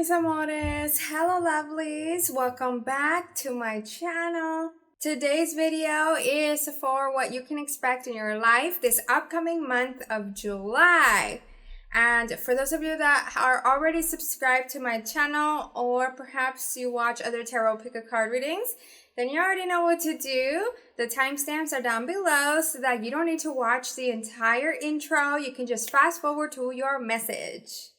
mis amores, hello lovelies, welcome back to my channel. Today's video is for what you can expect in your life this upcoming month of July. And for those of you that are already subscribed to my channel, or perhaps you watch other tarot pick-a-card readings, then you already know what to do. The timestamps are down below so that you don't need to watch the entire intro. You can just fast forward to your message.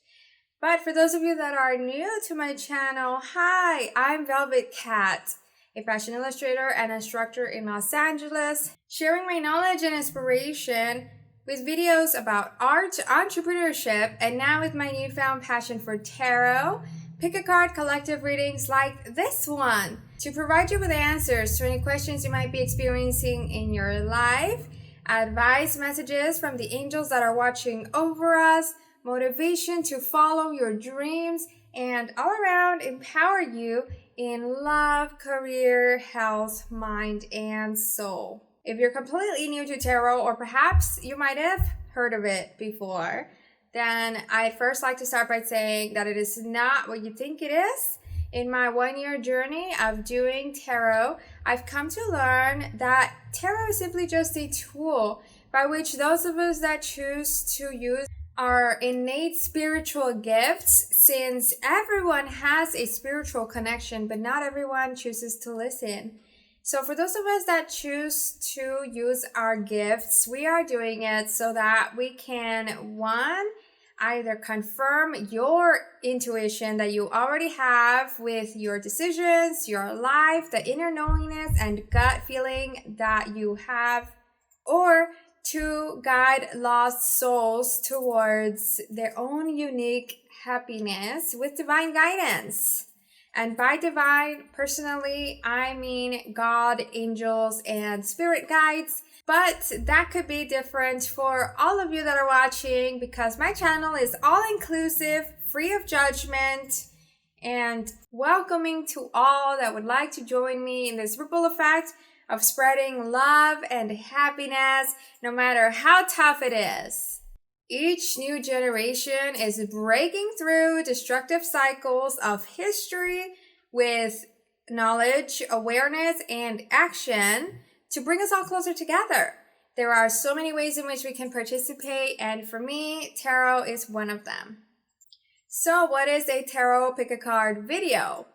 But for those of you that are new to my channel, hi, I'm Velvet Cat, a fashion illustrator and instructor in Los Angeles, sharing my knowledge and inspiration with videos about art, entrepreneurship, and now with my newfound passion for tarot, pick-a-card collective readings like this one, to provide you with answers to any questions you might be experiencing in your life, advice messages from the angels that are watching over us, motivation to follow your dreams, and all around empower you in love, career, health, mind, and soul. If you're completely new to tarot, or perhaps you might have heard of it before, then I'd first like to start by saying that it is not what you think it is. In my 1-year journey of doing tarot, I've come to learn that tarot is simply just a tool by which those of us that choose to use our innate spiritual gifts, since everyone has a spiritual connection, but not everyone chooses to listen. So for those of us that choose to use our gifts, we are doing it so that we can, one, either confirm your intuition that you already have with your decisions, your life, the inner knowingness and gut feeling that you have, or to guide lost souls towards their own unique happiness with divine guidance. And by divine, personally, I mean God, angels, and spirit guides. But that could be different for all of you that are watching, because my channel is all-inclusive, free of judgment, and welcoming to all that would like to join me in this ripple effect of spreading love and happiness, no matter how tough it is. Each new generation is breaking through destructive cycles of history with knowledge, awareness, and action to bring us all closer together. There are so many ways in which we can participate, and for me, tarot is one of them. So what is a tarot pick-a-card video?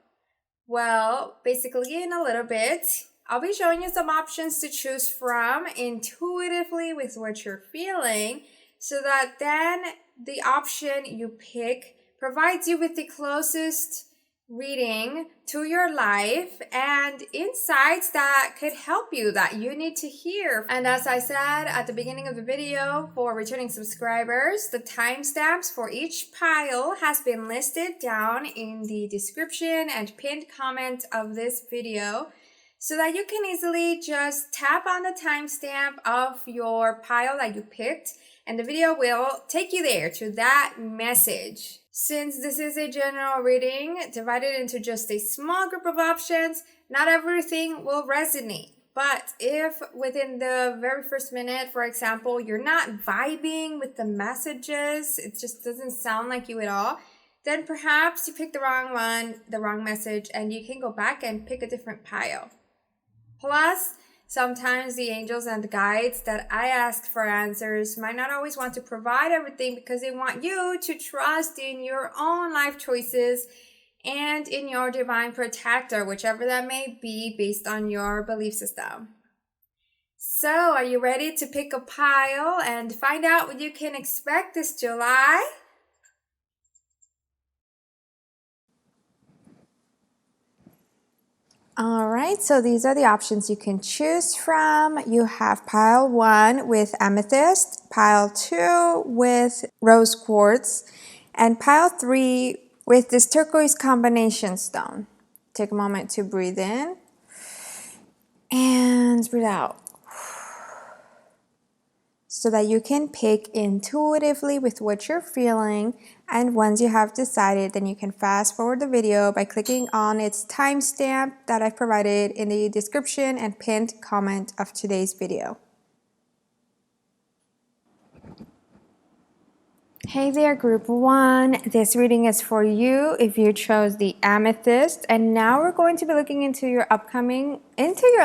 Well, basically in a little bit, I'll be showing you some options to choose from intuitively with what you're feeling, so that then the option you pick provides you with the closest reading to your life and insights that could help you, that you need to hear. And as I said at the beginning of the video, for returning subscribers, the timestamps for each pile has been listed down in the description and pinned comment of this video, so that you can easily just tap on the timestamp of your pile that you picked, and the video will take you there to that message. Since this is a general reading divided into just a small group of options, not everything will resonate. But if within the very first minute, for example, you're not vibing with the messages, it just doesn't sound like you at all, then perhaps you picked the wrong one, the wrong message, and you can go back and pick a different pile. Plus, sometimes the angels and the guides that I ask for answers might not always want to provide everything, because they want you to trust in your own life choices and in your divine protector, whichever that may be based on your belief system. So, are you ready to pick a pile and find out what you can expect this July? All right, so these are the options you can choose from. You have pile 1 with amethyst, pile 2 with rose quartz, and pile 3 with this turquoise combination stone. Take a moment to breathe in and breathe out, so that you can pick intuitively with what you're feeling. And once you have decided, then you can fast forward the video by clicking on its timestamp that I've provided in the description and pinned comment of today's video. Hey there, group one. This reading is for you if you chose the Amethyst. And now we're going to be looking into your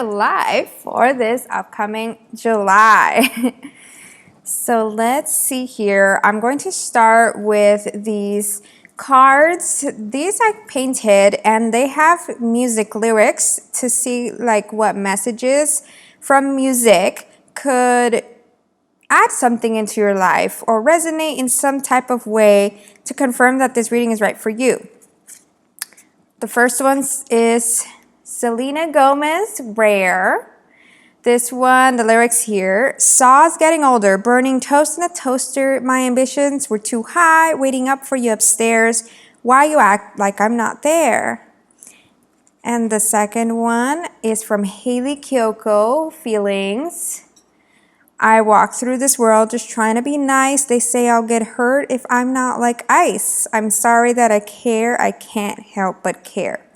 life for this upcoming July. So let's see here. I'm going to start with these cards. These I painted and they have music lyrics to see like what messages from music could add something into your life or resonate in some type of way to confirm that this reading is right for you. The first one is Selena Gomez, Rare. This one, the lyrics here, saw's getting older, burning toast in the toaster. My ambitions were too high, waiting up for you upstairs. Why you act like I'm not there? And the second one is from Haley Kiyoko, Feelings. I walk through this world just trying to be nice. They say I'll get hurt if I'm not like ice. I'm sorry that I care. I can't help but care.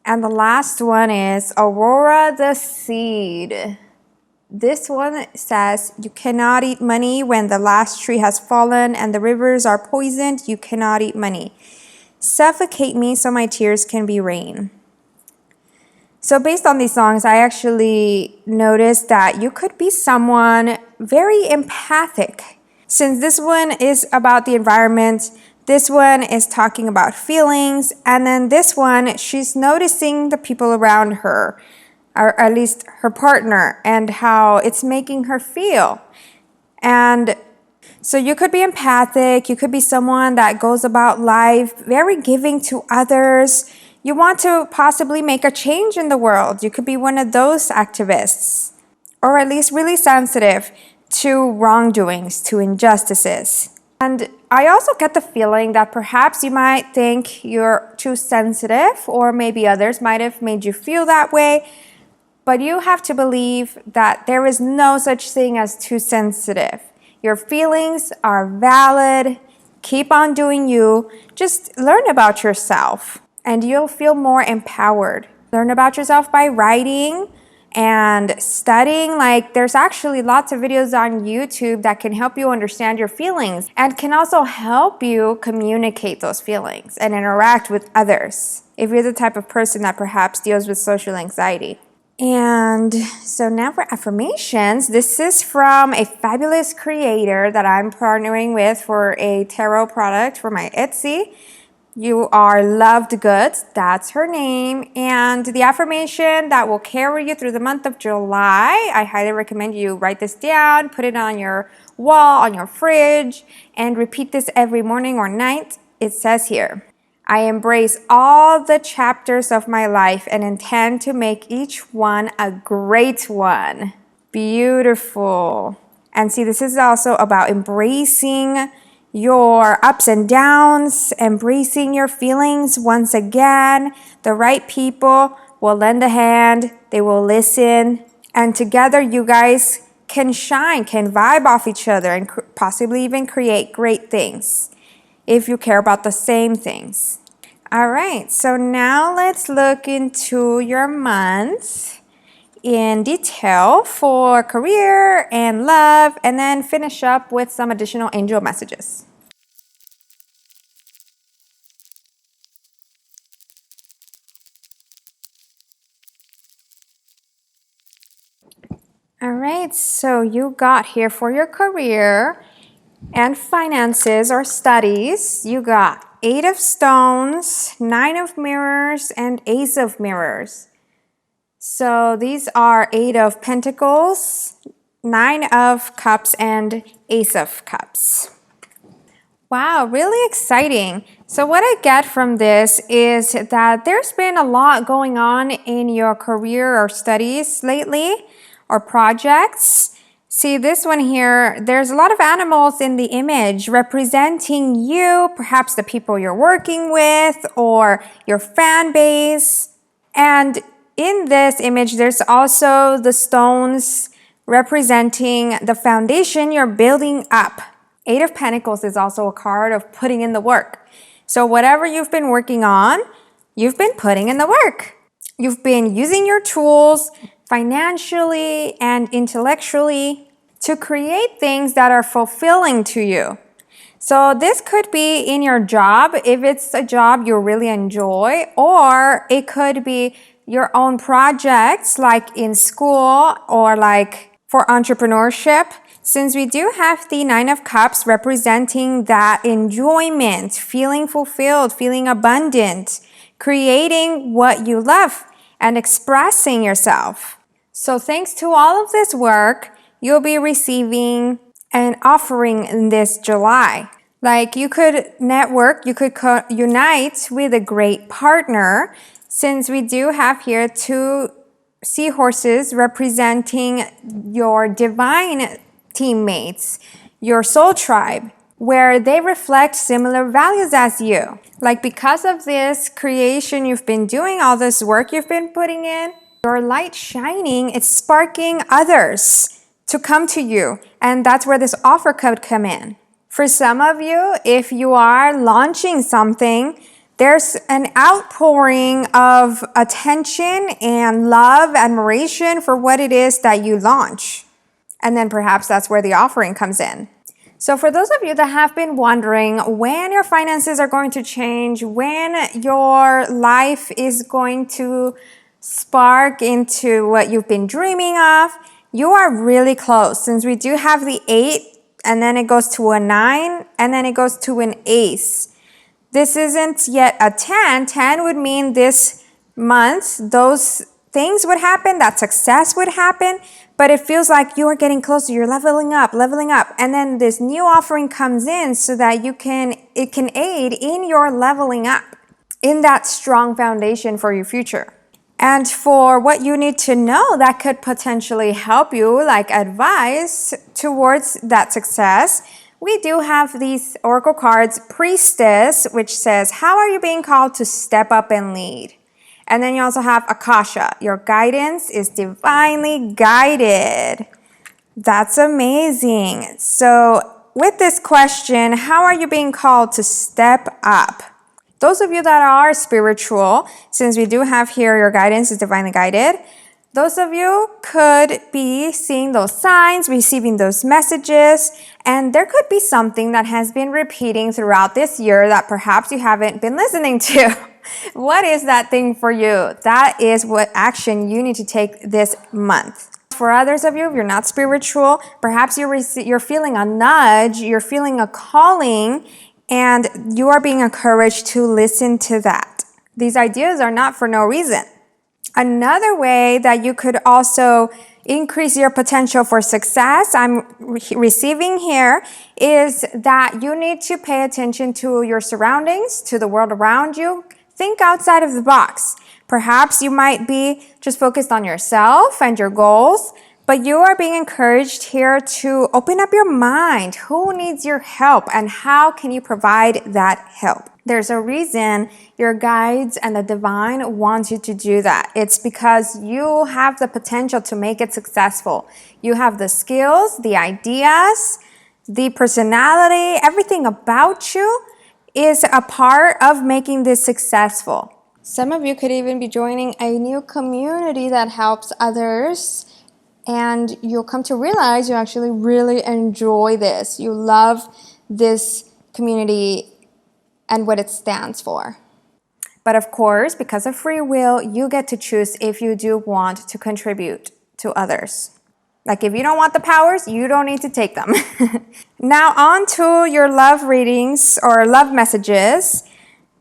And the last one is Aurora the Seed. This one says, you cannot eat money when the last tree has fallen and the rivers are poisoned. You cannot eat money. Suffocate me so my tears can be rain. So based on these songs, I actually noticed that you could be someone very empathic. Since this one is about the environment, this one is talking about feelings, and then this one, she's noticing the people around her, or at least her partner, and how it's making her feel. And so you could be empathic, you could be someone that goes about life very giving to others. You want to possibly make a change in the world. You could be one of those activists, or at least really sensitive to wrongdoings, to injustices. And I also get the feeling that perhaps you might think you're too sensitive, or maybe others might have made you feel that way. But you have to believe that there is no such thing as too sensitive. Your feelings are valid. Keep on doing you. Just learn about yourself and you'll feel more empowered. Learn about yourself by writing and studying. Like, there's actually lots of videos on YouTube that can help you understand your feelings and can also help you communicate those feelings and interact with others if you're the type of person that perhaps deals with social anxiety. And so now for affirmations, this is from a fabulous creator that I'm partnering with for a tarot product for my Etsy. You are loved goods, that's her name. And the affirmation that will carry you through the month of July, I highly recommend you write this down, put it on your wall, on your fridge, and repeat this every morning or night. It says here, I embrace all the chapters of my life and intend to make each one a great one. Beautiful. And see, this is also about embracing your ups and downs, embracing your feelings once again. The right people will lend a hand, they will listen, and together you guys can shine, can vibe off each other, and possibly even create great things if you care about the same things. All right, so now let's look into your month in detail for career and love, and then finish up with some additional angel messages. All right, so you got here for your career and finances or studies, you got 8 of Stones, 9 of Mirrors, and Ace of Mirrors. So these are 8 of Pentacles, 9 of Cups, and Ace of Cups. Wow, really exciting. So what I get from this is that there's been a lot going on in your career or studies lately, or projects. See this one here, there's a lot of animals in the image representing you, perhaps the people you're working with or your fan base. And in this image, there's also the stones representing the foundation you're building up. 8 of Pentacles is also a card of putting in the work. So whatever you've been working on, you've been putting in the work. You've been using your tools financially and intellectually to create things that are fulfilling to you. So this could be in your job, if it's a job you really enjoy, or it could be your own projects like in school or like for entrepreneurship. Since we do have the Nine of Cups representing that enjoyment, feeling fulfilled, feeling abundant, creating what you love and expressing yourself. So thanks to all of this work, you'll be receiving an offering in this July. Like you could network, you could unite with a great partner, since we do have here two seahorses representing your divine teammates, your soul tribe, where they reflect similar values as you. Like because of this creation you've been doing, all this work you've been putting in, your light shining, it's sparking others to come to you. And that's where this offer could come in. For some of you, if you are launching something, there's an outpouring of attention and love, admiration for what it is that you launch. And then perhaps that's where the offering comes in. So for those of you that have been wondering when your finances are going to change, when your life is going to spark into what you've been dreaming of, you are really close, since we do have the 8 and then it goes to a 9 and then it goes to an ace. This isn't yet a 10. 10 would mean this month those things would happen, that success would happen, but it feels like you are getting closer, you're leveling up, and then this new offering comes in so that it can aid in your leveling up, in that strong foundation for your future. And for what you need to know that could potentially help you, like advice towards that success, we do have these oracle cards, Priestess, which says, how are you being called to step up and lead? And then you also have Akasha, your guidance is divinely guided. That's amazing. So with this question, how are you being called to step up? Those of you that are spiritual, since we do have here your guidance is divinely guided, those of you could be seeing those signs, receiving those messages, and there could be something that has been repeating throughout this year that perhaps you haven't been listening to. What is that thing for you? That is what action you need to take this month. For others of you, if you're not spiritual, perhaps you're feeling a nudge, you're feeling a calling, and you are being encouraged to listen to that. These ideas are not for no reason. Another way that you could also increase your potential for success, I'm receiving here, is that you need to pay attention to your surroundings, to the world around you. Think outside of the box. Perhaps you might be just focused on yourself and your goals, but you are being encouraged here to open up your mind. Who needs your help and how can you provide that help? There's a reason your guides and the divine wants you to do that. It's because you have the potential to make it successful. You have the skills, the ideas, the personality, everything about you is a part of making this successful. Some of you could even be joining a new community that helps others, and you'll come to realize you actually really enjoy this. You love this community and what it stands for. But of course, because of free will, you get to choose if you do want to contribute to others. Like if you don't want the powers, you don't need to take them. Now on to your love readings or love messages.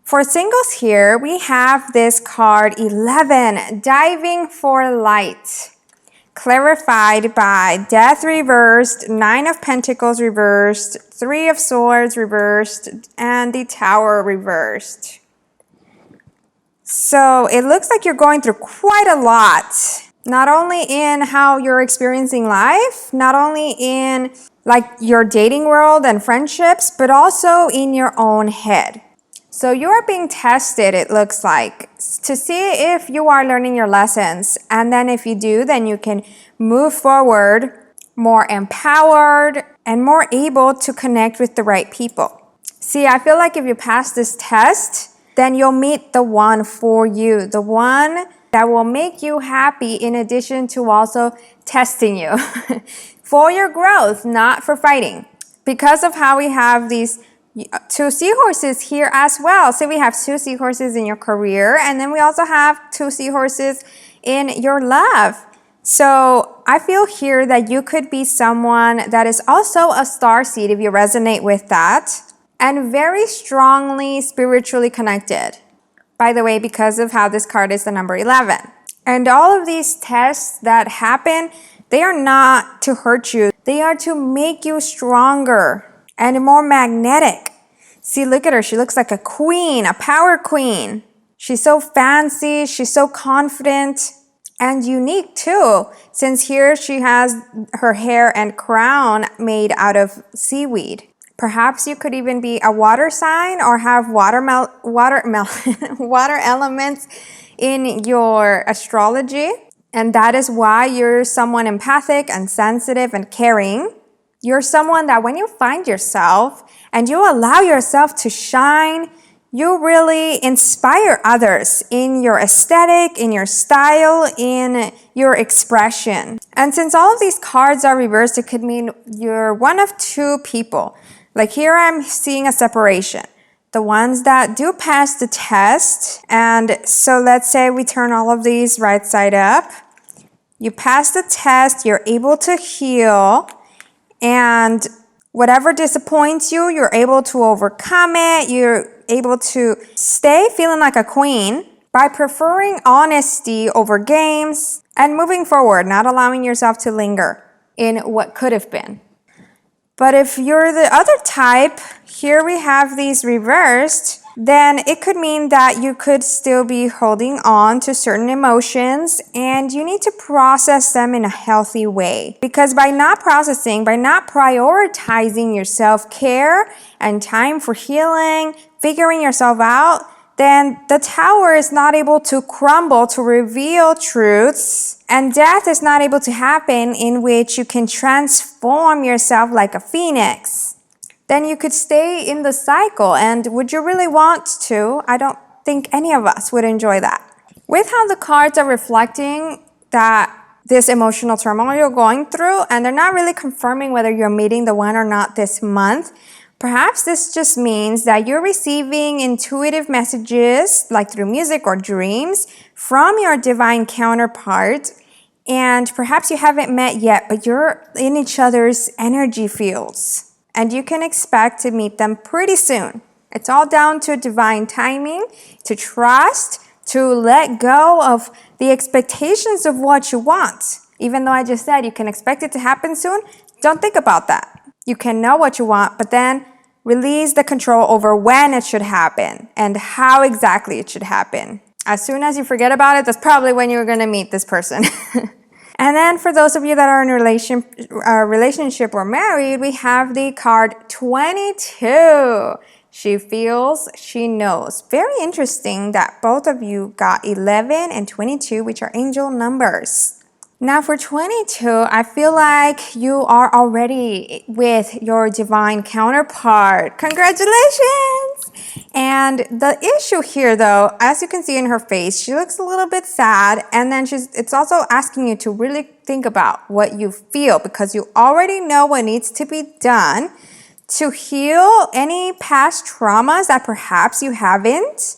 For singles here, we have this card 11, Diving for Light. Clarified by Death reversed, 9 of Pentacles reversed, 3 of Swords reversed, and the Tower reversed. So it looks like you're going through quite a lot, not only in how you're experiencing life, not only in like your dating world and friendships, but also in your own head. So you are being tested, it looks like, to see if you are learning your lessons. And then if you do, then you can move forward more empowered and more able to connect with the right people. See, I feel like if you pass this test, then you'll meet the one for you, the one that will make you happy in addition to also testing you for your growth, not for fighting. because of how we have these two seahorses here as well. So we have two seahorses in your career, and then we also have two seahorses in your love. So I feel here that you could be someone that is also a starseed if you resonate with that, and very strongly spiritually connected. By the way, because of how this card is the number 11. And all of these tests that happen, they are not to hurt you. They are to make you stronger and more magnetic. See, look at her. She looks like a queen, a power queen. She's so fancy. She's so confident and unique too, since here she has her hair and crown made out of seaweed. Perhaps you could even be a water sign or have water elements in your astrology. And that is why you're someone empathic and sensitive and caring. You're someone that when you find yourself and you allow yourself to shine, you really inspire others in your aesthetic, in your style, in your expression. And since all of these cards are reversed, it could mean you're one of two people. Like here I'm seeing a separation. The ones that do pass the test, and so let's say we turn all of these right side up. You pass the test, you're able to heal, and whatever disappoints you, you're able to overcome it. You're able to stay feeling like a queen by preferring honesty over games and moving forward, not allowing yourself to linger in what could have been. But if you're the other type, here we have these reversed, then it could mean that you could still be holding on to certain emotions and you need to process them in a healthy way. Because by not processing, by not prioritizing your self-care and time for healing, figuring yourself out, then the tower is not able to crumble to reveal truths, and death is not able to happen in which you can transform yourself like a phoenix. Then you could stay in the cycle, and would you really want to? I don't think any of us would enjoy that. With how the cards are reflecting that this emotional turmoil you're going through, and they're not really confirming whether you're meeting the one or not this month, perhaps this just means that you're receiving intuitive messages, like through music or dreams, from your divine counterpart. And perhaps you haven't met yet, but you're in each other's energy fields. And you can expect to meet them pretty soon. It's all down to divine timing, to trust, to let go of the expectations of what you want. Even though I just said you can expect it to happen soon, don't think about that. You can know what you want, but then release the control over when it should happen and how exactly it should happen. As soon as you forget about it, that's probably when you're going to meet this person. And then for those of you that are in a relationship or married, we have the card 22. She feels, she knows. Very interesting that both of you got 11 and 22, which are angel numbers. Now for 22, I feel like you are already with your divine counterpart. Congratulations! And the issue here though, as you can see in her face, she looks a little bit sad, and then it's also asking you to really think about what you feel, because you already know what needs to be done to heal any past traumas that perhaps you haven't,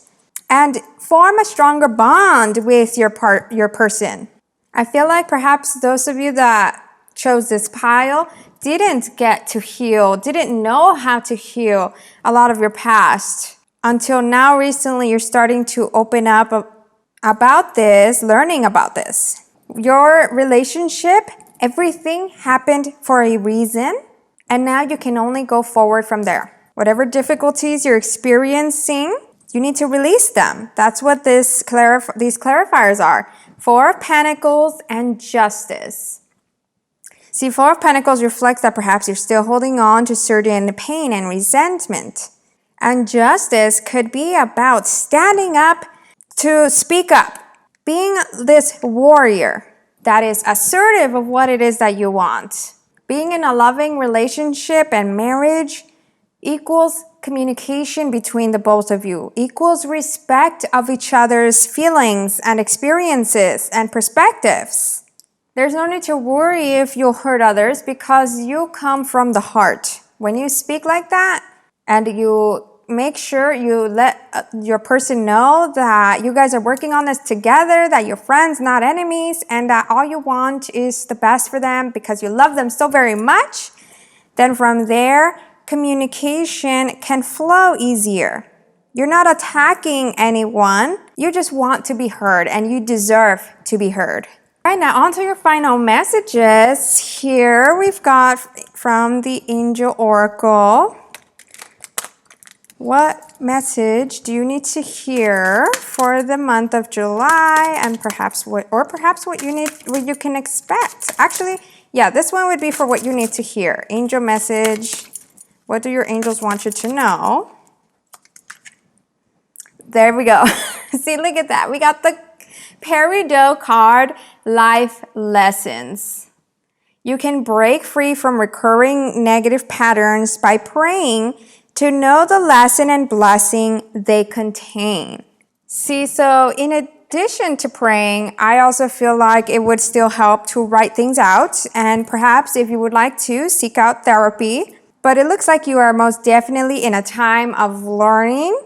and form a stronger bond with your person. I feel like perhaps those of you that chose this pile didn't get to heal, didn't know how to heal a lot of your past until now. Recently, you're starting to open up about this, learning about this. Your relationship, everything happened for a reason, and now you can only go forward from there. Whatever difficulties you're experiencing, you need to release them. That's what these clarifiers are. Four of Pentacles and Justice. See, Four of Pentacles reflects that perhaps you're still holding on to certain pain and resentment. And Justice could be about standing up to speak up, being this warrior that is assertive of what it is that you want. Being in a loving relationship and marriage equals communication between the both of you, equals respect of each other's feelings and experiences and perspectives. There's no need to worry if you'll hurt others because you come from the heart. When you speak like that and you make sure you let your person know that you guys are working on this together, that you're friends, not enemies, and that all you want is the best for them because you love them so very much, then from there, communication can flow easier. You're not attacking anyone. You just want to be heard and you deserve to be heard. All right, now on to your final messages. Here we've got from the Angel Oracle. What message do you need to hear for the month of July, and perhaps what you can expect? Actually, yeah, this one would be for what you need to hear. Angel message. What do your angels want you to know? There we go. See, look at that. We got the Peridot card, life lessons. You can break free from recurring negative patterns by praying to know the lesson and blessing they contain. See, so in addition to praying, I also feel like it would still help to write things out, and perhaps if you would like to, seek out therapy. But it looks like you are most definitely in a time of learning,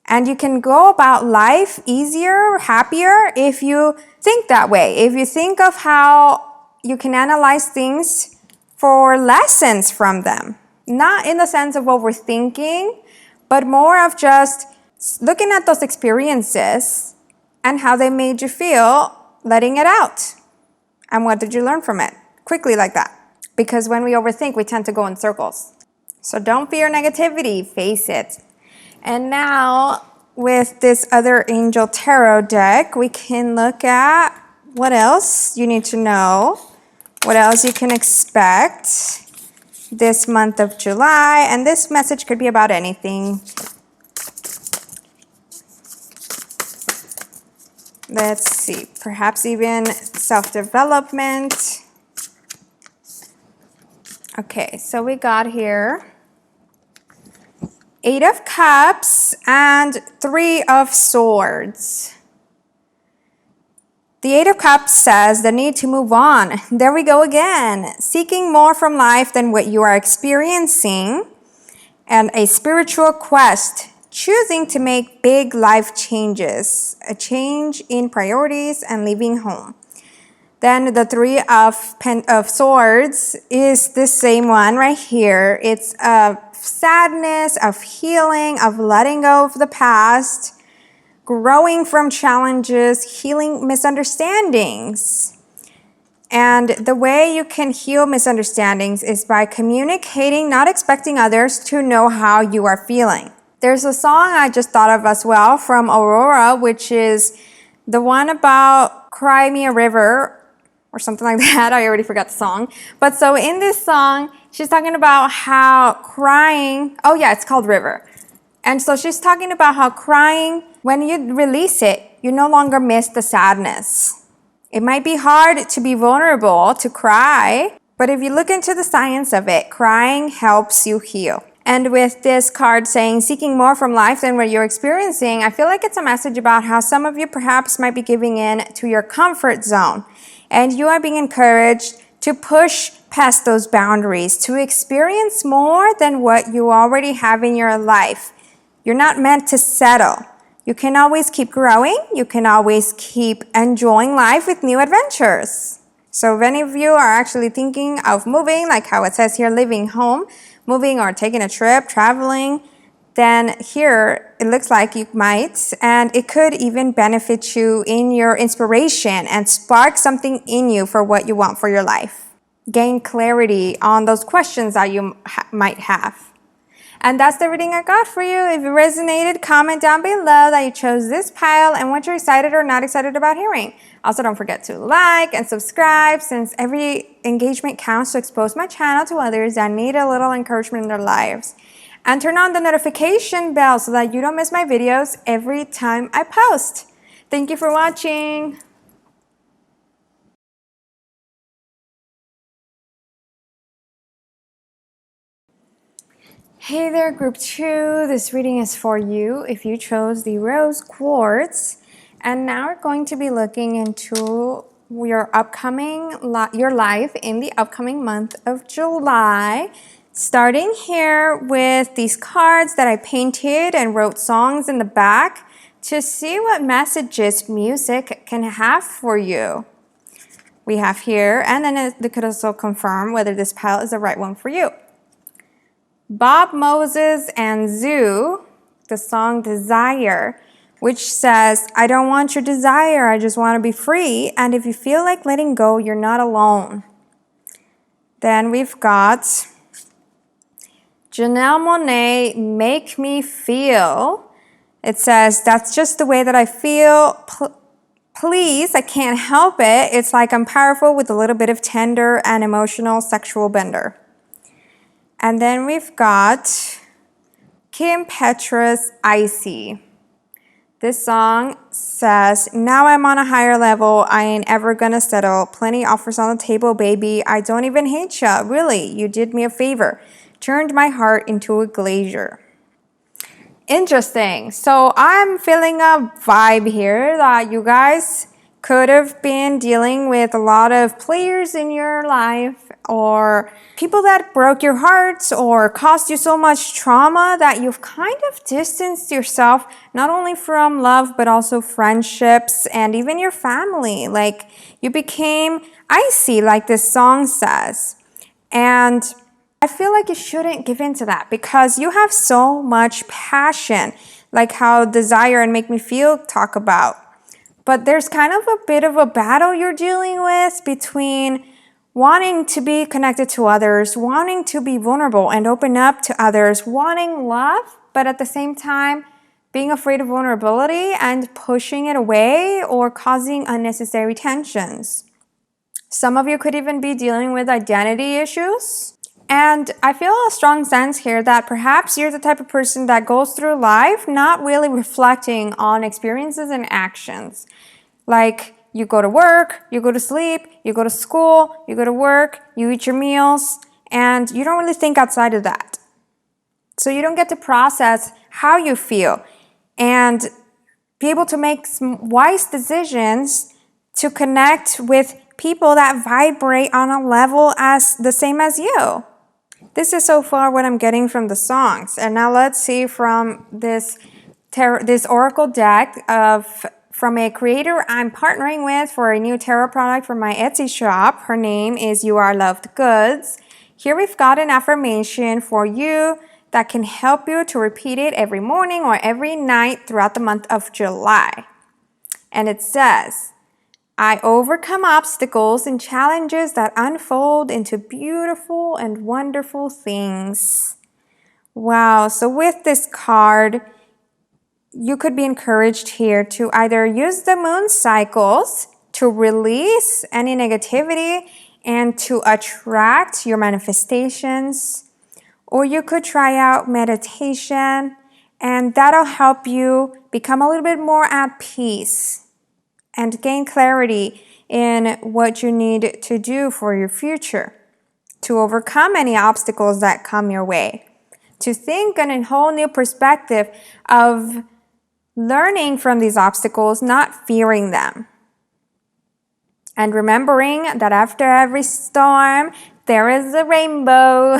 and you can go about life easier, happier if you think that way. If you think of how you can analyze things for lessons from them. Not in the sense of overthinking, but more of just looking at those experiences and how they made you feel, letting it out. And what did you learn from it? Quickly like that. Because when we overthink, we tend to go in circles. So don't fear negativity, face it. And now with this other Angel Tarot deck, we can look at what else you need to know, what else you can expect this month of July, and this message could be about anything. Let's see, perhaps even self-development. Okay, so we got here Eight of Cups and Three of Swords. The Eight of Cups says the need to move on. There we go again. Seeking more from life than what you are experiencing, and a spiritual quest. Choosing to make big life changes. A change in priorities and leaving home. Then the Three of Swords is the same one right here. It's a sadness, of healing, of letting go of the past, growing from challenges, healing misunderstandings. And the way you can heal misunderstandings is by communicating, not expecting others to know how you are feeling. There's a song I just thought of as well from Aurora, which is the one about Cry Me a River or something like that. I already forgot the song. But so in this song, she's talking about how crying, oh yeah, it's called River. And so she's talking about how crying, when you release it, you no longer miss the sadness. It might be hard to be vulnerable, to cry, but if you look into the science of it, crying helps you heal. And with this card saying, seeking more from life than what you're experiencing, I feel like it's a message about how some of you perhaps might be giving in to your comfort zone. And you are being encouraged to push past those boundaries, to experience more than what you already have in your life. You're not meant to settle. You can always keep growing. You can always keep enjoying life with new adventures. So if any of you are actually thinking of moving, like how it says here, leaving home, moving or taking a trip, traveling, then here it looks like you might, and it could even benefit you in your inspiration and spark something in you for what you want for your life. Gain clarity on those questions that you might have. And that's the reading I got for you. If it resonated, comment down below that you chose this pile and what you're excited or not excited about hearing. Also, don't forget to like and subscribe, since every engagement counts to expose my channel to others that need a little encouragement in their lives. And turn on the notification bell so that you don't miss my videos every time I post. Thank you for watching. Hey there, group 2. This reading is for you if you chose the rose quartz. And now we're going to be looking into your life in the upcoming month of July. Starting here with these cards that I painted and wrote songs in the back to see what messages music can have for you. We have here, and then they could also confirm whether this pile is the right one for you. Bob Moses and Zoo, the song Desire, which says, I don't want your desire, I just want to be free. And if you feel like letting go, you're not alone. Then we've got Janelle Monáe, Make Me Feel. It says, that's just the way that I feel. Please, I can't help it. It's like I'm powerful with a little bit of tender and emotional sexual bender. And then we've got Kim Petras, Icy. This song says, now I'm on a higher level. I ain't ever gonna settle. Plenty offers on the table, baby. I don't even hate ya. Really, you did me a favor. Turned my heart into a glacier. Interesting. So I'm feeling a vibe here that you guys could have been dealing with a lot of players in your life or people that broke your heart or caused you so much trauma that you've kind of distanced yourself not only from love but also friendships and even your family. Like you became icy, like this song says. And I feel like you shouldn't give in to that because you have so much passion, like how Desire and Make Me Feel talk about. But there's kind of a bit of a battle you're dealing with between wanting to be connected to others, wanting to be vulnerable and open up to others, wanting love, but at the same time being afraid of vulnerability and pushing it away or causing unnecessary tensions. Some of you could even be dealing with identity issues. And I feel a strong sense here that perhaps you're the type of person that goes through life not really reflecting on experiences and actions. Like you go to work, you go to sleep, you go to school, you go to work, you eat your meals, and you don't really think outside of that. So you don't get to process how you feel and be able to make some wise decisions to connect with people that vibrate on a level as the same as you. This is so far what I'm getting from the songs. And now let's see from this oracle deck from a creator I'm partnering with for a new tarot product for my Etsy shop. Her name is You Are Loved Goods. Here we've got an affirmation for you that can help you to repeat it every morning or every night throughout the month of July. And it says, I overcome obstacles and challenges that unfold into beautiful and wonderful things. Wow, so with this card, you could be encouraged here to either use the moon cycles to release any negativity and to attract your manifestations, or you could try out meditation, and that'll help you become a little bit more at peace and gain clarity in what you need to do for your future, to overcome any obstacles that come your way, to think in a whole new perspective of learning from these obstacles, not fearing them. And remembering that after every storm, there is a rainbow.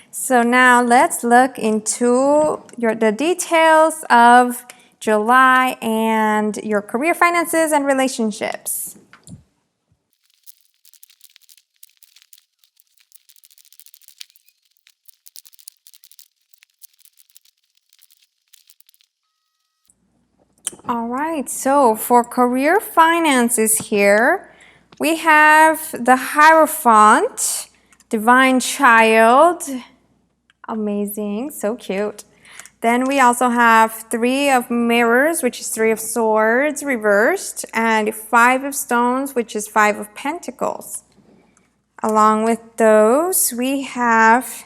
So now let's look into the details of July and your career, finances, and relationships. All right, so for career finances here, we have the Hierophant, Divine Child, amazing, so cute. Then we also have 3 of Mirrors, which is 3 of Swords reversed, and 5 of Stones, which is 5 of Pentacles. Along with those, we have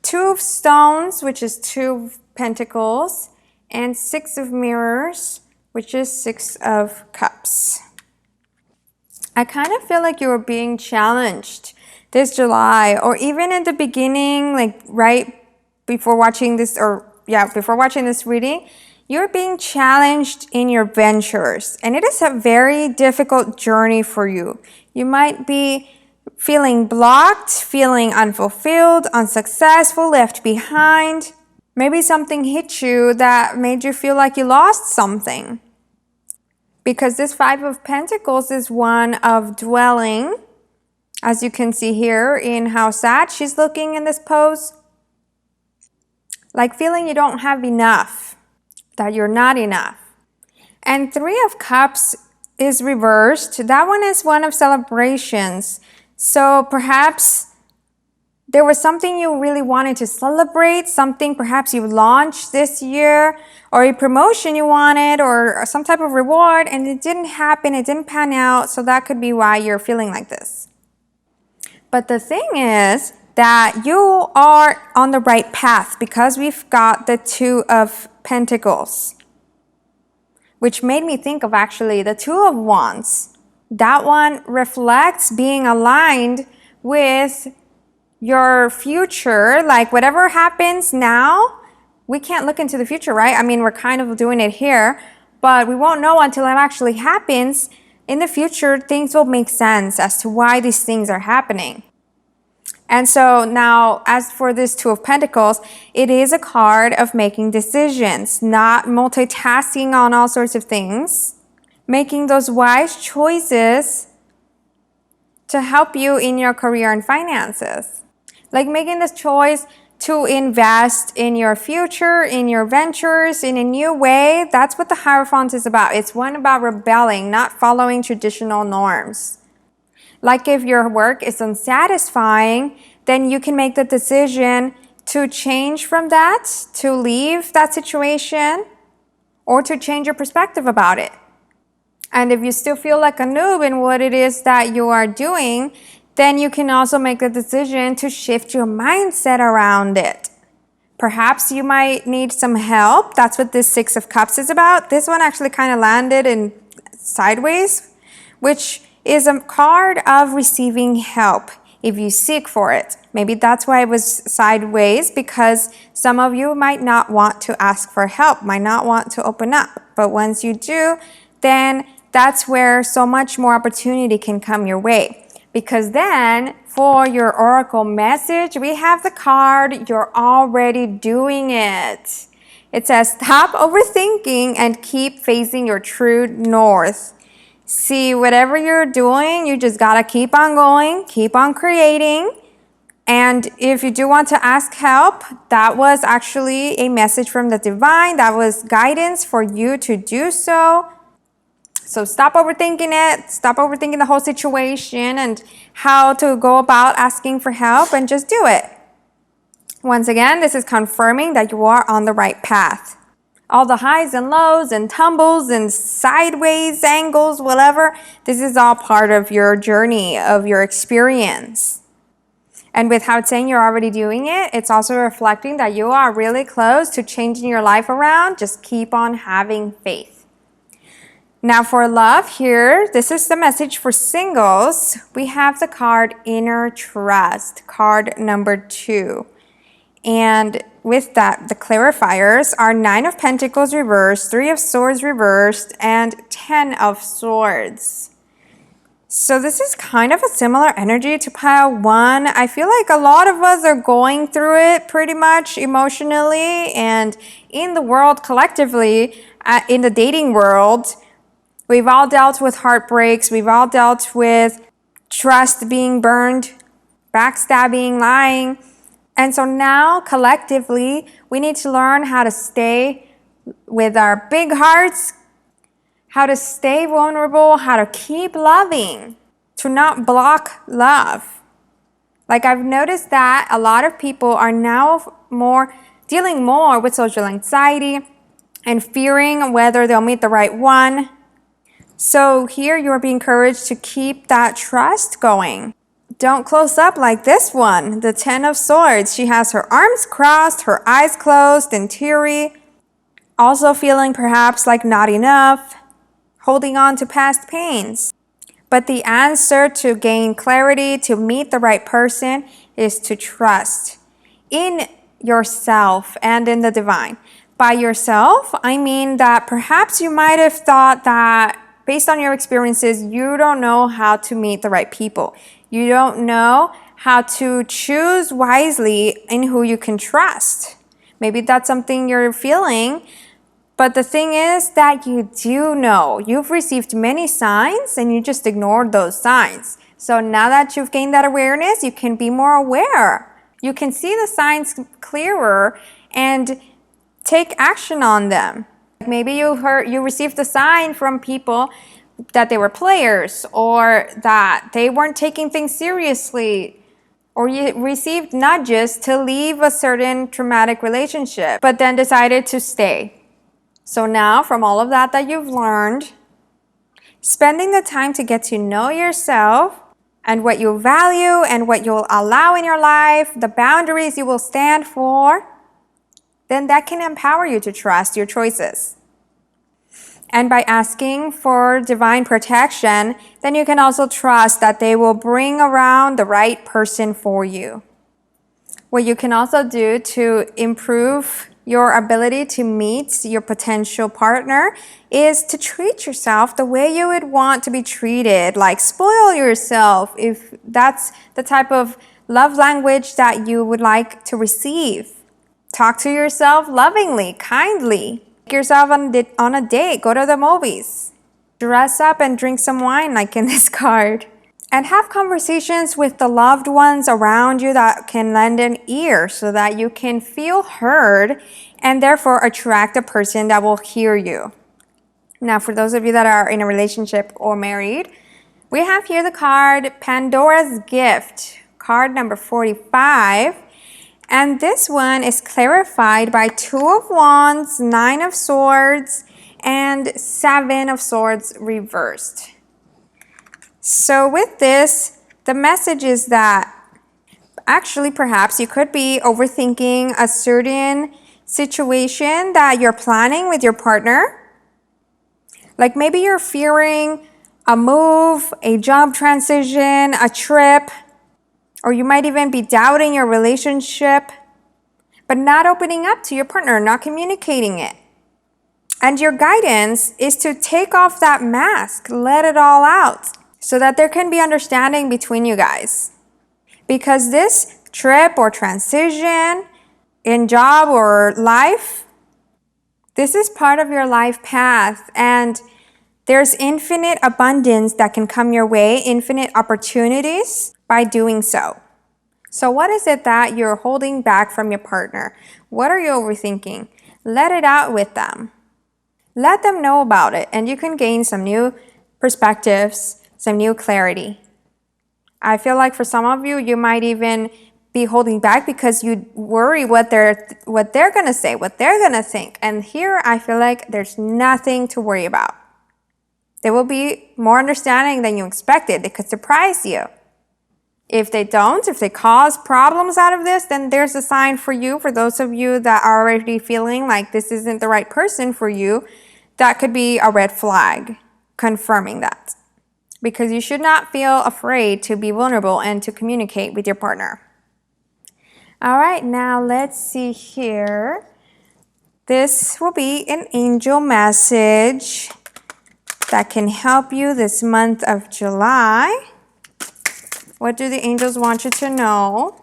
2 of Stones, which is 2 of Pentacles, and 6 of Mirrors, which is 6 of Cups. I kind of feel like you were being challenged this July, or even in the beginning, like right before watching this, before watching this reading, you're being challenged in your ventures, and it is a very difficult journey for you. You might be feeling blocked, feeling unfulfilled, unsuccessful, left behind. Maybe something hit you that made you feel like you lost something. Because this Five of Pentacles is one of dwelling, as you can see here in how sad she's looking in this pose. Like feeling you don't have enough, that you're not enough. And Three of Cups is reversed. That one is one of celebrations. So perhaps there was something you really wanted to celebrate, something perhaps you launched this year, or a promotion you wanted, or some type of reward, and it didn't happen, it didn't pan out, so that could be why you're feeling like this. But the thing is that you are on the right path because we've got the Two of Pentacles, which made me think of actually the Two of Wands. That one reflects being aligned with your future, like whatever happens now, we can't look into the future, right? I mean, we're kind of doing it here, but we won't know until it actually happens. In the future, things will make sense as to why these things are happening. And so now, as for this Two of Pentacles, it is a card of making decisions, not multitasking on all sorts of things, making those wise choices to help you in your career and finances. Like making this choice to invest in your future, in your ventures, in a new way. That's what the Hierophant is about. It's one about rebelling, not following traditional norms. Like if your work is unsatisfying, then you can make the decision to change from that, to leave that situation, or to change your perspective about it. And if you still feel like a noob in what it is that you are doing, then you can also make the decision to shift your mindset around it. Perhaps you might need some help. That's what this Six of Cups is about. This one actually kind of landed in sideways, which is a card of receiving help if you seek for it. Maybe that's why it was sideways, because some of you might not want to ask for help, might not want to open up. But once you do, then that's where so much more opportunity can come your way. Because then for your oracle message, we have the card, you're already doing it. It says, stop overthinking and keep facing your true north. See, whatever you're doing, you just gotta keep on going, keep on creating. And if you do want to ask help, that was actually a message from the divine. That was guidance for you to do so. So stop overthinking it, stop overthinking the whole situation and how to go about asking for help, and just do it. Once again, this is confirming that you are on the right path. All the highs and lows and tumbles and sideways angles, whatever, this is all part of your journey, of your experience. And with how it's saying you're already doing it, it's also reflecting that you are really close to changing your life around. Just keep on having faith. Now for love here, this is the message for singles. We have the card Inner Trust, card number 2. And with that, the clarifiers are Nine of Pentacles reversed, Three of Swords reversed, and 10 of Swords. So this is kind of a similar energy to pile 1. I feel like a lot of us are going through it pretty much emotionally, and in the world collectively, in the dating world, we've all dealt with heartbreaks. We've all dealt with trust being burned, backstabbing, lying. And so now, collectively, we need to learn how to stay with our big hearts, how to stay vulnerable, how to keep loving, to not block love. Like I've noticed that a lot of people are now dealing more with social anxiety and fearing whether they'll meet the right one. So here you're being encouraged to keep that trust going. Don't close up like this one, the 10 of Swords. She has her arms crossed, her eyes closed and teary, also feeling perhaps like not enough, holding on to past pains. But the answer to gain clarity, to meet the right person, is to trust in yourself and in the divine. By yourself, I mean that perhaps you might have thought that based on your experiences, you don't know how to meet the right people. You don't know how to choose wisely in who you can trust. Maybe that's something you're feeling, but the thing is that you do know. You've received many signs and you just ignored those signs. So now that you've gained that awareness, you can be more aware. You can see the signs clearer and take action on them. Maybe you received a sign from people that they were players, or that they weren't taking things seriously, or you received nudges to leave a certain traumatic relationship, but then decided to stay. So now, from all of that you've learned, spending the time to get to know yourself and what you value and what you'll allow in your life, the boundaries you will stand for, then that can empower you to trust your choices. And by asking for divine protection, then you can also trust that they will bring around the right person for you. What you can also do to improve your ability to meet your potential partner is to treat yourself the way you would want to be treated, like spoil yourself if that's the type of love language that you would like to receive. Talk to yourself lovingly, kindly. Take yourself on a date, go to the movies. Dress up and drink some wine like in this card. And have conversations with the loved ones around you that can lend an ear so that you can feel heard and therefore attract a person that will hear you. Now, for those of you that are in a relationship or married, we have here the card Pandora's Gift, card number 45. And this one is clarified by 2 of Wands, 9 of Swords, and 7 of Swords reversed. So with this, the message is that actually perhaps you could be overthinking a certain situation that you're planning with your partner. Like maybe you're fearing a move, a job transition, a trip, or you might even be doubting your relationship, but not opening up to your partner, not communicating it. And your guidance is to take off that mask, let it all out, so that there can be understanding between you guys. Because this trip or transition in job or life, this is part of your life path, and there's infinite abundance that can come your way, infinite opportunities by doing so. So what is it that you're holding back from your partner? What are you overthinking? Let it out with them. Let them know about it, and you can gain some new perspectives, some new clarity. I feel like for some of you, you might even be holding back because you worry what they're going to say, what they're going to think. And here I feel like there's nothing to worry about. They will be more understanding than you expected. They could surprise you. If they don't, if they cause problems out of this, then there's a sign for you. For those of you that are already feeling like this isn't the right person for you, that could be a red flag confirming that. Because you should not feel afraid to be vulnerable and to communicate with your partner. All right, now let's see here. This will be an angel message that can help you this month of July. What do the angels want you to know?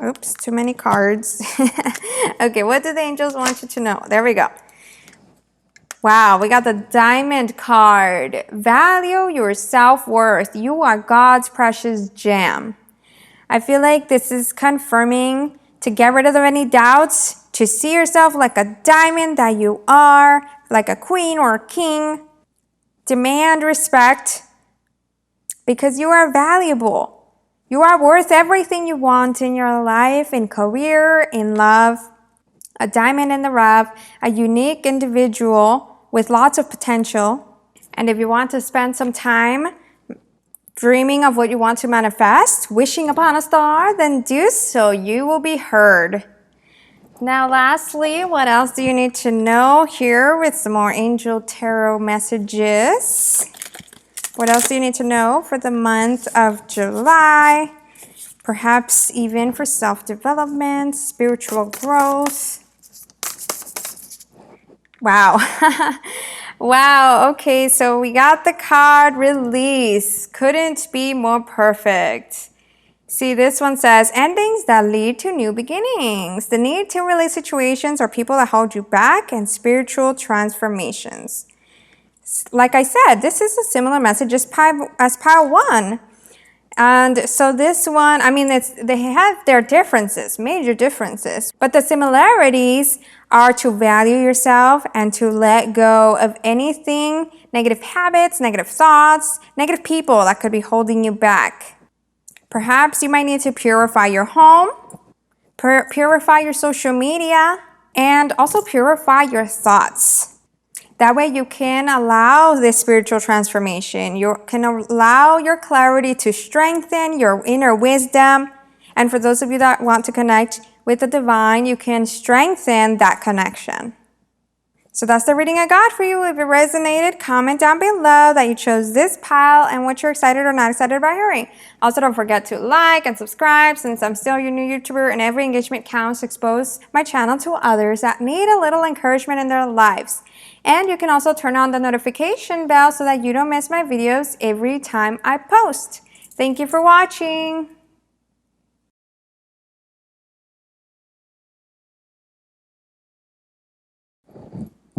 Oops, too many cards. Okay, what do the angels want you to know? There we go. Wow, we got the Diamond card. Value your self-worth. You are God's precious gem. I feel like this is confirming to get rid of any doubts, to see yourself like a diamond that you are, like a queen or a king. Demand respect because you are valuable. You are worth everything you want in your life, in career, in love. A diamond in the rough, a unique individual with lots of potential. And if you want to spend some time dreaming of what you want to manifest, wishing upon a star, then do so. You will be heard. Now, lastly, what else do you need to know here with some more angel tarot messages? What else do you need to know for the month of July? Perhaps even for self-development, spiritual growth. Wow. Wow, okay, so we got the card release. Couldn't be more perfect. See, this one says, endings that lead to new beginnings. The need to release situations or people that hold you back, and spiritual transformations. Like I said, this is a similar message as pile 1. And so this one, I mean, they have their differences, major differences, but the similarities are to value yourself and to let go of anything, negative habits, negative thoughts, negative people that could be holding you back. Perhaps you might need to purify your home, purify your social media, and also purify your thoughts. That way you can allow this spiritual transformation. You can allow your clarity to strengthen your inner wisdom. And for those of you that want to connect with the divine, you can strengthen that connection. So that's the reading I got for you. If it resonated, comment down below that you chose this pile and what you're excited or not excited about hearing. Also, don't forget to like and subscribe, since I'm still your new YouTuber and every engagement counts to expose my channel to others that need a little encouragement in their lives. And you can also turn on the notification bell so that you don't miss my videos every time I post. Thank you for watching.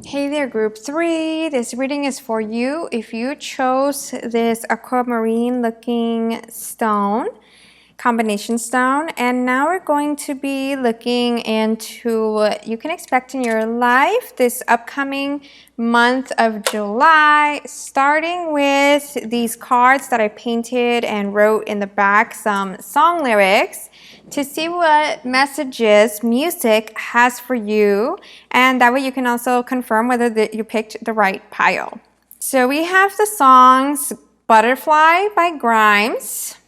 Hey there, group 3. This reading is for you if you chose this aquamarine looking stone, combination stone. And now we're going to be looking into what you can expect in your life this upcoming month of July, starting with these cards that I painted and wrote in the back some song lyrics to see what messages music has for you, and that way you can also confirm whether you picked the right pile. So we have the songs Butterfly by Grimes.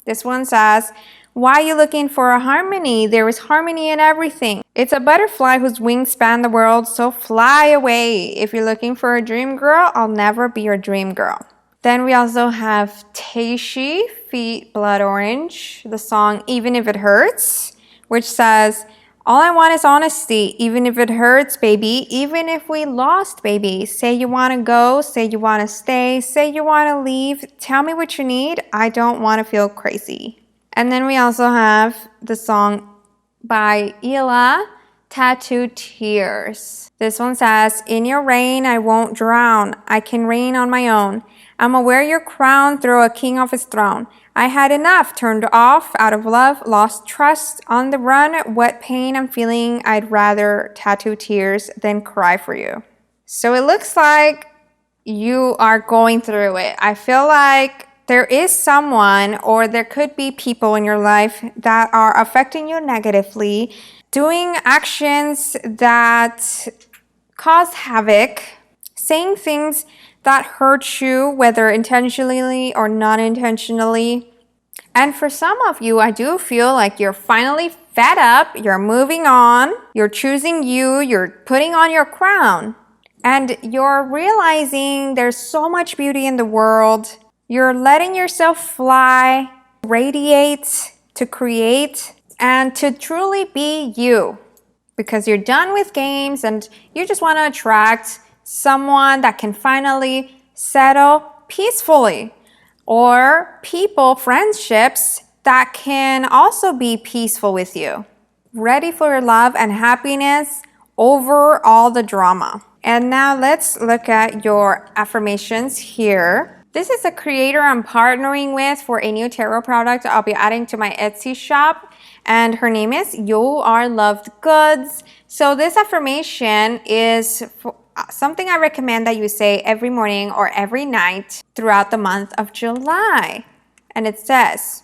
This one says, why are you looking for a harmony? There is harmony in everything. It's a butterfly whose wings span the world, so fly away. If you're looking for a dream girl, I'll never be your dream girl. Then we also have Taishi feat. Blood Orange, the song Even If It Hurts, which says, all I want is honesty, even if it hurts, baby, even if we lost, baby. Say you want to go, say you want to stay, say you want to leave. Tell me what you need. I don't want to feel crazy. And then we also have the song by Ela, Tattooed Tears. This one says, in your rain, I won't drown. I can reign on my own. I'ma wear your crown, throw a king off his throne. I had enough, turned off, out of love, lost trust, on the run, what pain I'm feeling, I'd rather tattoo tears than cry for you. So it looks like you are going through it. I feel like there is someone, or there could be people in your life that are affecting you negatively, doing actions that cause havoc, saying things that hurt you, whether intentionally or not intentionally. And for some of you, I do feel like you're finally fed up, you're moving on, you're choosing you, you're putting on your crown, and you're realizing there's so much beauty in the world. You're letting yourself fly, radiate, to create, and to truly be you, because you're done with games and you just want to attract someone that can finally settle peacefully, or people, friendships that can also be peaceful with you, ready for your love and happiness over all the drama. And now let's look at your affirmations here. This is a creator I'm partnering with for a new tarot product I'll be adding to my Etsy shop, and her name is You Are Loved Goods. So this affirmation is something I recommend that you say every morning or every night throughout the month of July. And it says,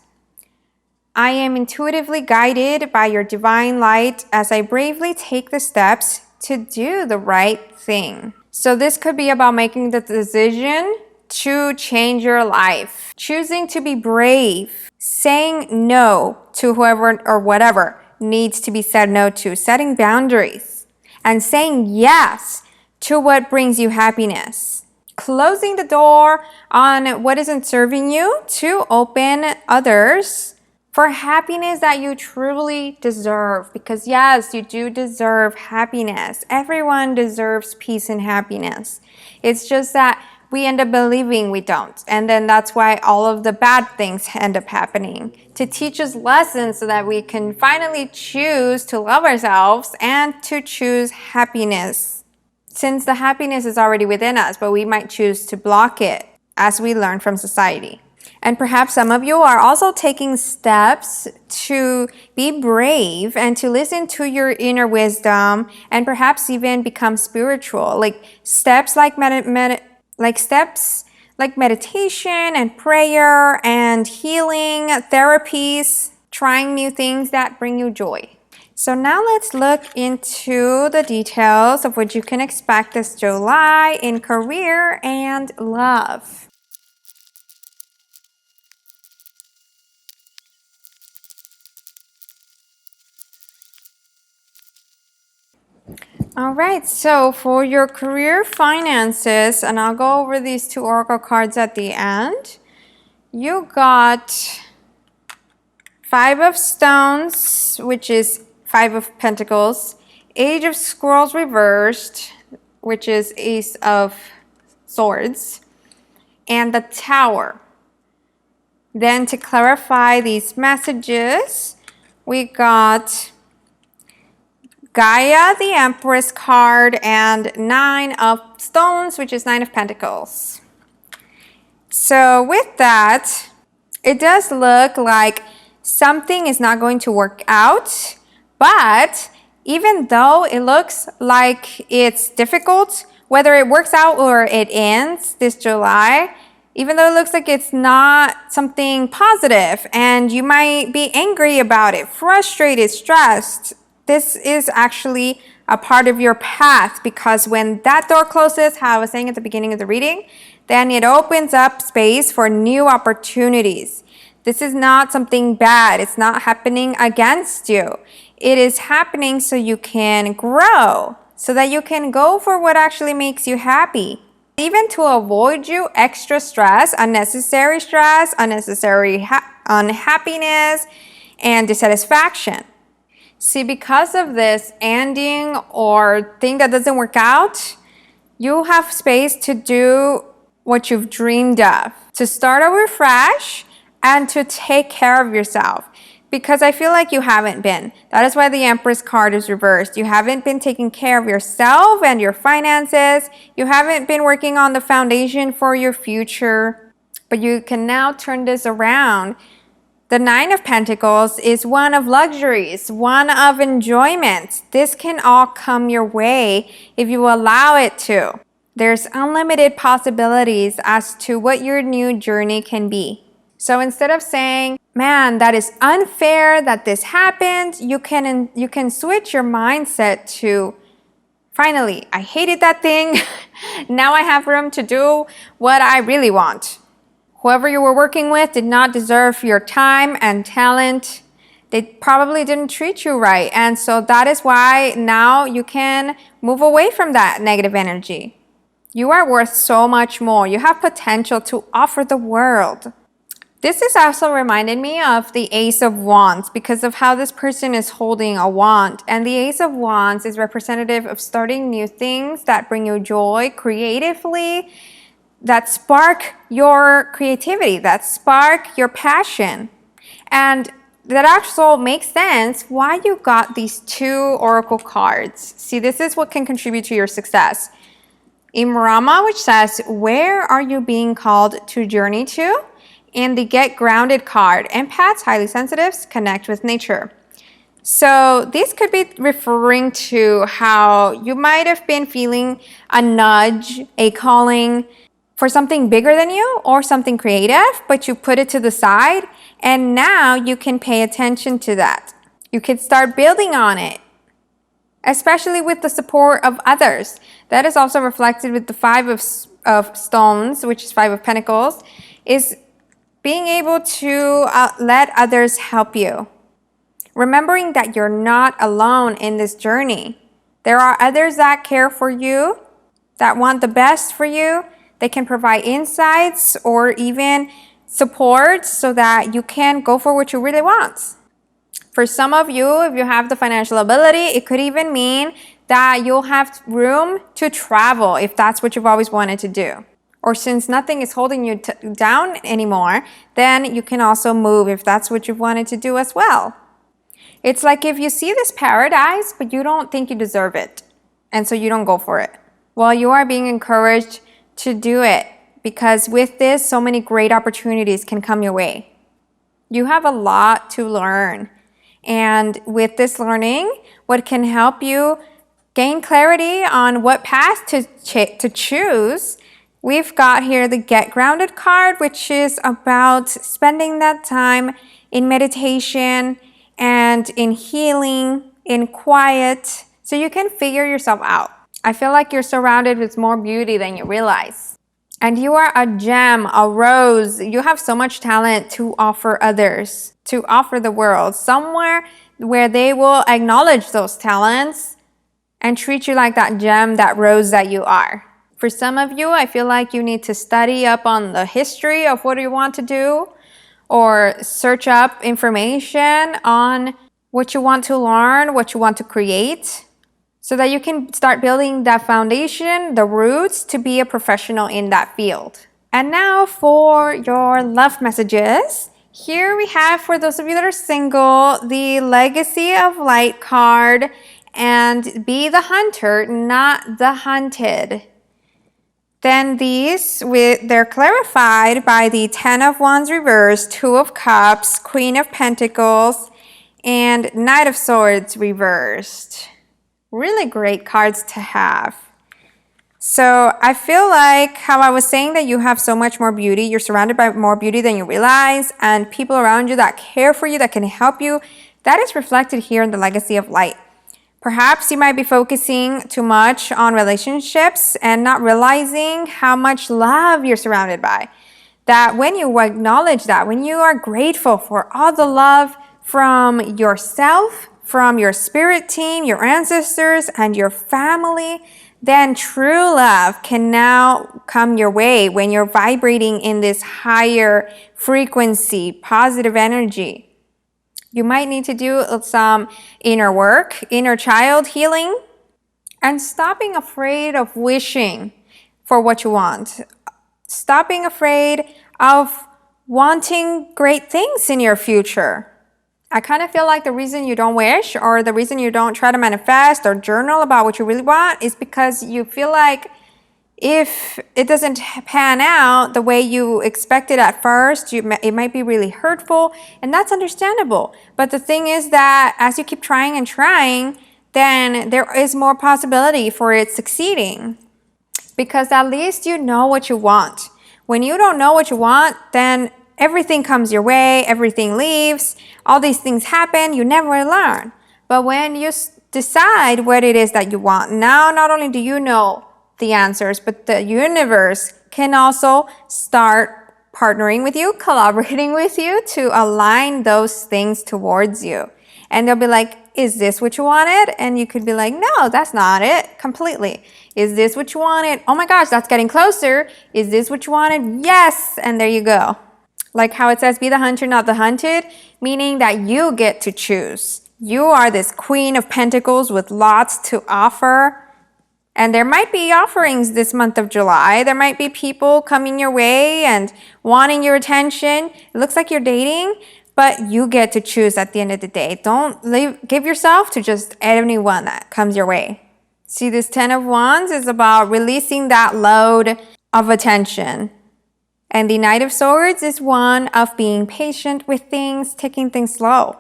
I am intuitively guided by your divine light as I bravely take the steps to do the right thing. So this could be about making the decision to change your life, choosing to be brave, saying no to whoever or whatever needs to be said no to, setting boundaries, and saying yes to what brings you happiness. Closing the door on what isn't serving you to open others for happiness that you truly deserve. Because yes, you do deserve happiness. Everyone deserves peace and happiness. It's just that we end up believing we don't. And then that's why all of the bad things end up happening. To teach us lessons so that we can finally choose to love ourselves and to choose happiness. Since the happiness is already within us, but we might choose to block it as we learn from society. And perhaps some of you are also taking steps to be brave and to listen to your inner wisdom and perhaps even become spiritual. Like steps like meditation and prayer and healing therapies, trying new things that bring you joy. So now let's look into the details of what you can expect this July in career and love. All right, so for your career finances, and I'll go over these two oracle cards at the end, you got Five of Stones, which is Five of Pentacles, Age of Squirrels reversed, which is Ace of Swords, and the Tower. Then to clarify these messages, we got Gaia, the Empress card, and Nine of Stones, which is Nine of Pentacles. So with that, it does look like something is not going to work out, but even though it looks like it's difficult, whether it works out or it ends this July, even though it looks like it's not something positive and you might be angry about it, frustrated, stressed, this is actually a part of your path, because when that door closes, how I was saying at the beginning of the reading, then it opens up space for new opportunities. This is not something bad. It's not happening against you. It is happening so you can grow, so that you can go for what actually makes you happy. Even to avoid you extra stress, unnecessary unhappiness, and dissatisfaction. See, because of this ending or thing that doesn't work out, you have space to do what you've dreamed of, to start over fresh and to take care of yourself. Because I feel like you haven't been. That is why the Empress card is reversed. You haven't been taking care of yourself and your finances. You haven't been working on the foundation for your future. But you can now turn this around. The Nine of Pentacles is one of luxuries, one of enjoyment. This can all come your way if you allow it to. There's unlimited possibilities as to what your new journey can be. So instead of saying, man, that is unfair that this happened, you can switch your mindset to, finally, I hated that thing. Now I have room to do what I really want. Whoever you were working with did not deserve your time and talent. They probably didn't treat you right. And so that is why now you can move away from that negative energy. You are worth so much more. You have potential to offer the world. This is also reminded me of the Ace of Wands because of how this person is holding a wand. And the Ace of Wands is representative of starting new things that bring you joy creatively, that spark your creativity, that spark your passion. And that also makes sense why you got these two oracle cards. See, this is what can contribute to your success. Imrama, which says, where are you being called to journey to? And the Get Grounded card. Empaths, highly sensitives, connect with nature. So this could be referring to how you might have been feeling a nudge, a calling for something bigger than you or something creative, but you put it to the side and now you can pay attention to that. You can start building on it, especially with the support of others. That is also reflected with the Five of Stones, which is Five of Pentacles, is being able to let others help you. Remembering that you're not alone in this journey. There are others that care for you, that want the best for you. They can provide insights or even support so that you can go for what you really want. For some of you, if you have the financial ability, it could even mean that you'll have room to travel if that's what you've always wanted to do. Or since nothing is holding you down anymore, then you can also move if that's what you've wanted to do as well. It's like if you see this paradise, but you don't think you deserve it, and so you don't go for it. Well, you are being encouraged to do it because with this, so many great opportunities can come your way. You have a lot to learn. And with this learning, what can help you gain clarity on what path to choose, we've got here the Get Grounded card, which is about spending that time in meditation and in healing, in quiet, so you can figure yourself out. I feel like you're surrounded with more beauty than you realize. And you are a gem, a rose. You have so much talent to offer others, to offer the world, somewhere where they will acknowledge those talents and treat you like that gem, that rose that you are. For some of you, I feel like you need to study up on the history of what you want to do or search up information on what you want to learn, what you want to create, so that you can start building that foundation, the roots, to be a professional in that field. And now for your love messages. Here we have, for those of you that are single, the Legacy of Light card, and be the hunter, not the hunted. Then these, they're clarified by the 10 of Wands reversed, 2 of Cups, Queen of Pentacles, and Knight of Swords reversed. Really great cards to have. So I feel like how I was saying that you have so much more beauty, you're surrounded by more beauty than you realize, and people around you that care for you, that can help you, that is reflected here in the Legacy of Light. Perhaps you might be focusing too much on relationships and not realizing how much love you're surrounded by. That when you acknowledge that, when you are grateful for all the love from yourself, from your spirit team, your ancestors, and your family, then true love can now come your way when you're vibrating in this higher frequency, positive energy. You might need to do some inner work, inner child healing, and stop being afraid of wishing for what you want. Stop being afraid of wanting great things in your future. I kind of feel like the reason you don't wish, or the reason you don't try to manifest or journal about what you really want, is because you feel like if it doesn't pan out the way you expected at first, it might be really hurtful, and that's understandable. But the thing is that as you keep trying and trying, then there is more possibility for it succeeding, because at least you know what you want. When you don't know what you want, then everything comes your way, everything leaves, all these things happen, you never learn. But when you decide what it is that you want, now not only do you know the answers, but the universe can also start partnering with you, collaborating with you to align those things towards you. And they'll be like, is this what you wanted? And you could be like, no, that's not it completely. Is this what you wanted? Oh my gosh, that's getting closer. Is this what you wanted? Yes. And there you go. Like how it says, be the hunter, not the hunted, meaning that you get to choose. You are this Queen of Pentacles with lots to offer. And there might be offerings this month of July. There might be people coming your way and wanting your attention. It looks like you're dating, but you get to choose at the end of the day. Don't give yourself to just anyone that comes your way. See, this 10 of Wands is about releasing that load of attention. And the Knight of Swords is one of being patient with things, taking things slow.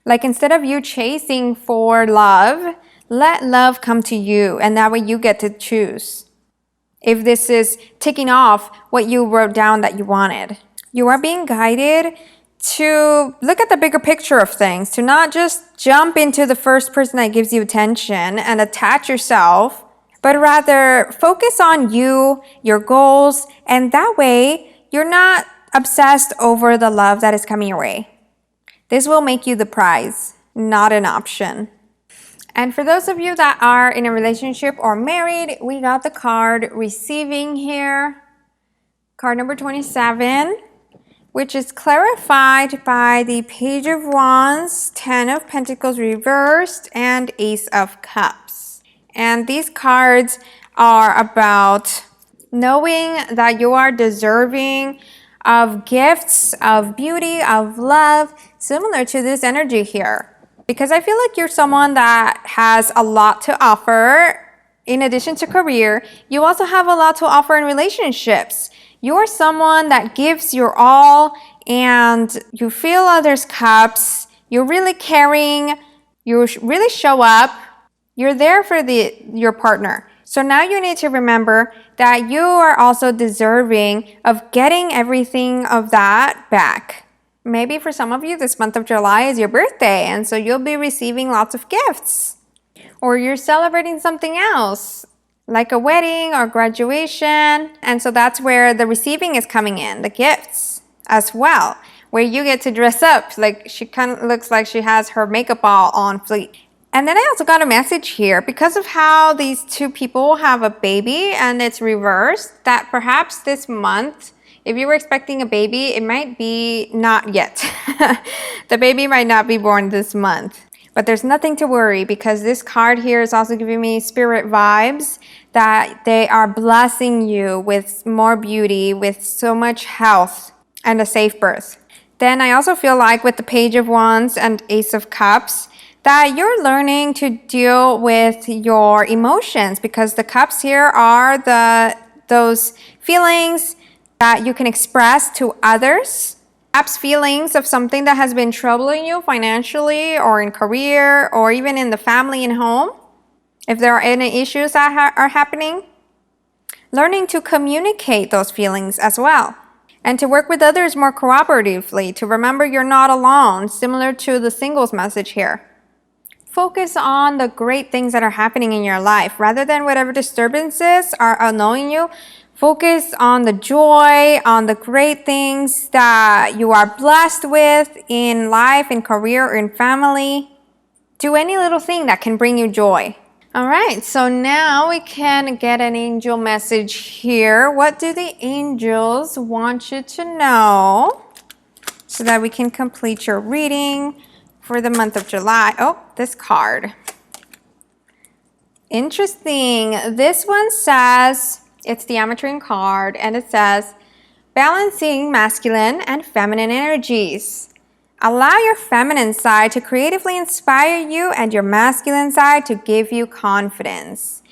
Like instead of you chasing for love, let love come to you, and that way you get to choose. If this is ticking off what you wrote down that you wanted. You are being guided to look at the bigger picture of things, to not just jump into the first person that gives you attention and attach yourself, but rather focus on you, your goals, and that way you're not obsessed over the love that is coming your way. This will make you the prize, not an option. And for those of you that are in a relationship or married, we got the card receiving here. Card number 27. which is clarified by the Page of Wands, 10 of Pentacles reversed, and Ace of Cups. And these cards are about knowing that you are deserving of gifts, of beauty, of love, similar to this energy here. Because I feel like you're someone that has a lot to offer. In addition to career, you also have a lot to offer in relationships. You're someone that gives your all and you fill others' cups. You're really caring. You really show up. You're there for your partner. So now you need to remember that you are also deserving of getting everything of that back. Maybe for some of you, this month of July is your birthday, and so you'll be receiving lots of gifts. Or you're celebrating something else, like a wedding or graduation. And so that's where the receiving is coming in, the gifts as well, where you get to dress up. Like she kind of looks like she has her makeup all on fleek. And then I also got a message here because of how these two people have a baby and it's reversed, that perhaps this month, if you were expecting a baby, it might be not yet. The baby might not be born this month. But there's nothing to worry because this card here is also giving me spirit vibes that they are blessing you with more beauty, with so much health and a safe birth. Then I also feel like with the Page of Wands and Ace of Cups that you're learning to deal with your emotions, because the cups here are those feelings that you can express to others. Perhaps feelings of something that has been troubling you financially or in career or even in the family and home. If there are any issues that are happening, learning to communicate those feelings as well. And to work with others more cooperatively, to remember you're not alone, similar to the singles message here. Focus on the great things that are happening in your life rather than whatever disturbances are annoying you. Focus on the joy, on the great things that you are blessed with in life, in career, or in family. Do any little thing that can bring you joy. All right, so now we can get an angel message here. What do the angels want you to know so that we can complete your reading for the month of July? Oh, this card. Interesting. This one says, it's the Amethyst card, and it says, balancing masculine and feminine energies. Allow your feminine side to creatively inspire you and your masculine side to give you confidence.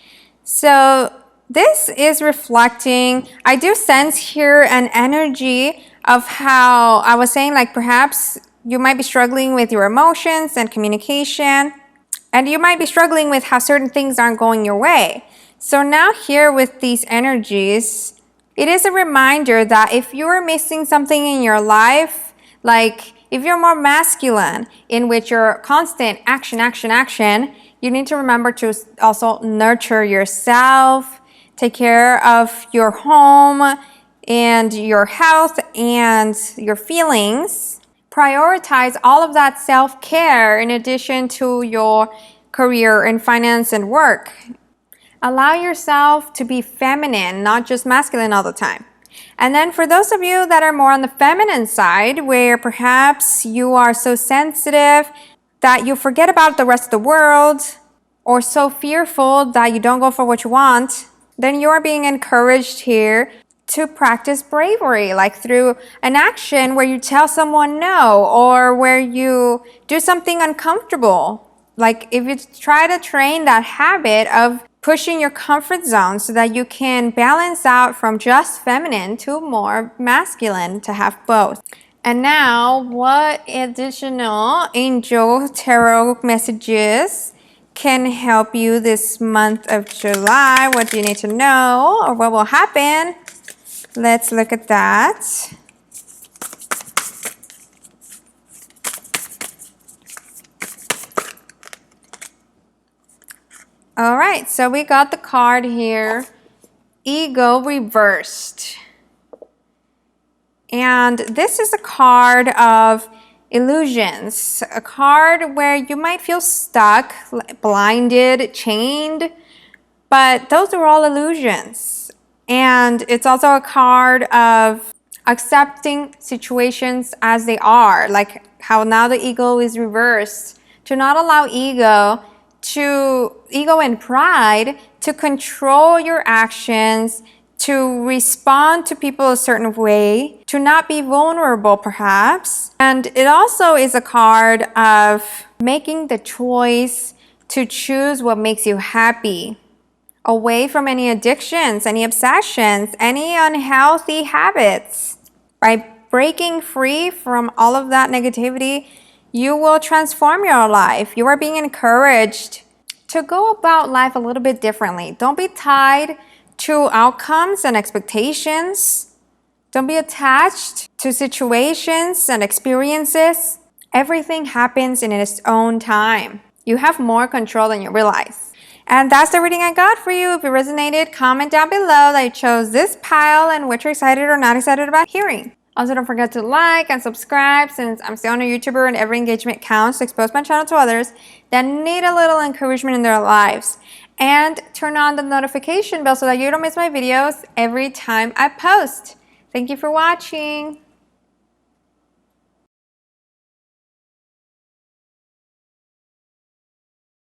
So this is reflecting, I do sense here an energy of how I was saying, like perhaps you might be struggling with your emotions and communication, and you might be struggling with how certain things aren't going your way. So now here with these energies, it is a reminder that if you're missing something in your life, like if you're more masculine, in which you're constant action, action, action, you need to remember to also nurture yourself, take care of your home and your health and your feelings. Prioritize all of that self-care in addition to your career and finance and work. Allow yourself to be feminine, not just masculine all the time. And then for those of you that are more on the feminine side, where perhaps you are so sensitive that you forget about the rest of the world, or so fearful that you don't go for what you want, then you are being encouraged here to practice bravery, like through an action where you tell someone no, or where you do something uncomfortable. Like if you try to train that habit of pushing your comfort zone so that you can balance out from just feminine to more masculine, to have both. And now, what additional angel tarot messages can help you this month of July? What do you need to know, or what will happen? Let's look at that. All right, so we got the card here, Ego Reversed. And this is a card of illusions, a card where you might feel stuck, blinded, chained, but those are all illusions. And it's also a card of accepting situations as they are, like how now the ego is reversed, to not allow ego and pride to control your actions, to respond to people a certain way, to not be vulnerable perhaps. And it also is a card of making the choice to choose what makes you happy, away from any addictions, any obsessions, any unhealthy habits. By breaking free from all of that negativity, you will transform your life. You are being encouraged to go about life a little bit differently. Don't be tied to outcomes and expectations. Don't be attached to situations and experiences. Everything happens in its own time. You have more control than you realize. And that's the reading I got for you. If it resonated, comment down below that you chose this pile and what you're excited or not excited about hearing. Also, don't forget to like and subscribe, since I'm still a YouTuber and every engagement counts, to expose my channel to others that need a little encouragement in their lives. And turn on the notification bell so that you don't miss my videos every time I post. Thank you for watching.